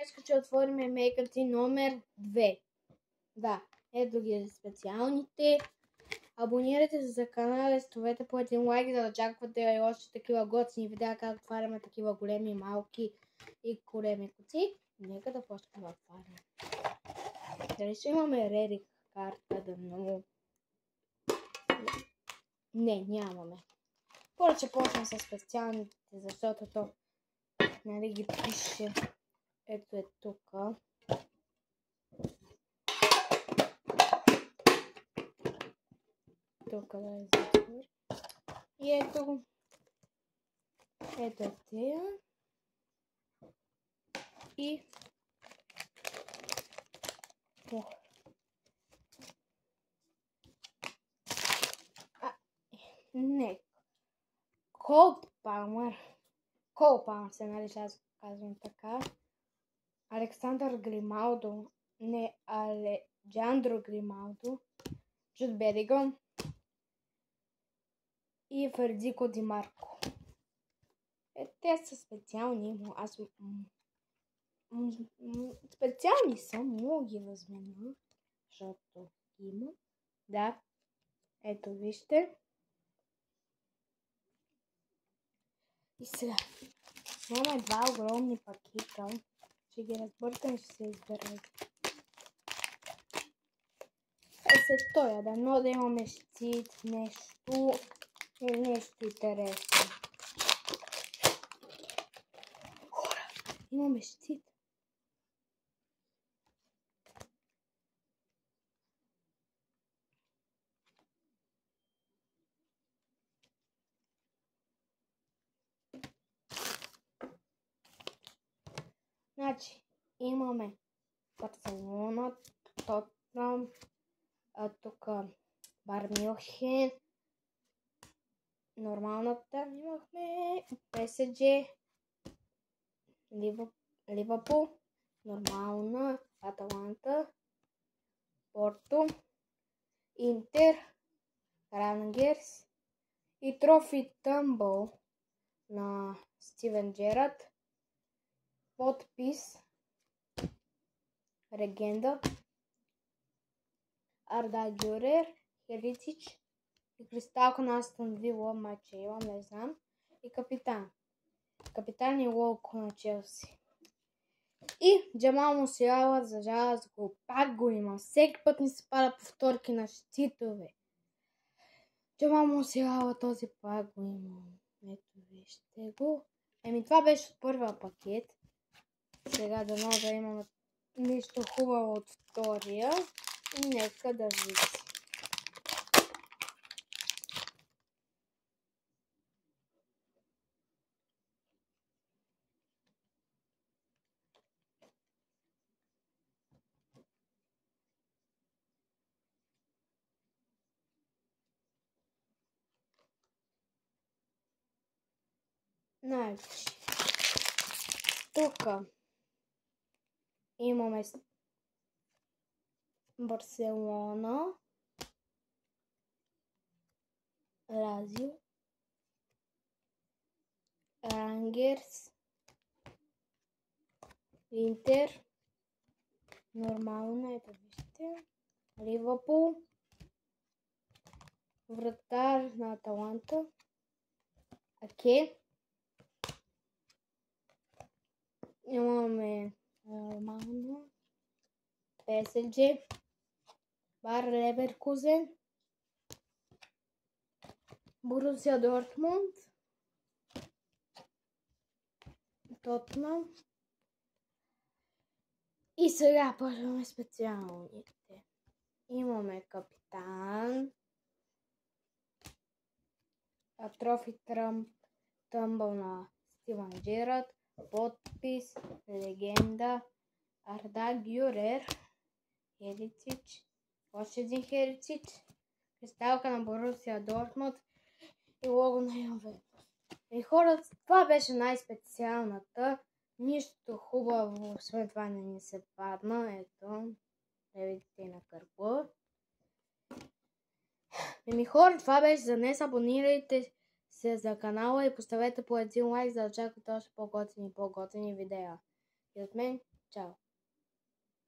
Днес ще отворим мейкъти номер 2. Да, ето ги специалните. Абонирайте се за канала и ставете по един лайк, за да очаквате и още такива готини видеа, как отваряме такива големи, малки и големи кутии. Нека да почнем да отваряме. Дали ще имаме редик карта да много? Не, нямаме. Първо ще почнем с специалните, защото то нали ги пише. Ето е тук. Тук да е затвори. И ето го. Ето е тея. И не. Кол Палмър се нарича, аз казвам така. Александър Грималдо. Не, Аледжандро Грималдо. Джуд Белингъм. И Федерико Ди Марко. Те са специални. Аз специални са, мога ги възмена, защото има. Да, ето вижте. И сега имаме два огромни пакета. Ще ги разбъркам и ще се изберат. След това дано да имаме щит, нещо интересно. Хора, имаме щит. Значи, имаме Барселона, Тотнам, тук Байерн Мюнхен, нормалната имахме, ПСЖ, Ливърпул, нормална, Аталанта, Порто, Интер, Рангерс и Трофи Тъмбъл на Стивен Джерард. Подпис Легенда Арда Гюлер, Херитич и кристалка на Астон Вила, мача имам, не знам, и капитан. Капитан и локо на Челси. И Джамал Мусиала, за жалост пак го има. Всеки път ни се пада повторки на щитове. Джамал Мусиала този пак го има. Ето вижте го. Това беше от първия пакет. Сега дано да имаме нещо хубаво от втория. И нека да видим. Значи, тук имаме Барселона, Лазио, Рангерс, Интер, нормално, ето вижте, Ливърпул, вратар на Аталанта, Аке, имаме нормално, ПСЖ, Бар Леверкузен, Борусия Дортмунд, Тотнам. И сега почваме специалните. Имаме капитан, Трофи Тъмбъл на Стивен Джерард, подпис Легенда Арда Гюлер, Херитич, още един Херитич, кристалка на Борусия Дортмунд и лого на Ювентус. И хората, това беше най-специалната. Нищо хубаво, освен това не ни се падна. Ето, да видите на кърпа. Хора, това беше за днес. Абонирайте се за канала и поставете по един лайк, за да очаквате още по-готини видеа. И от мен Ćao.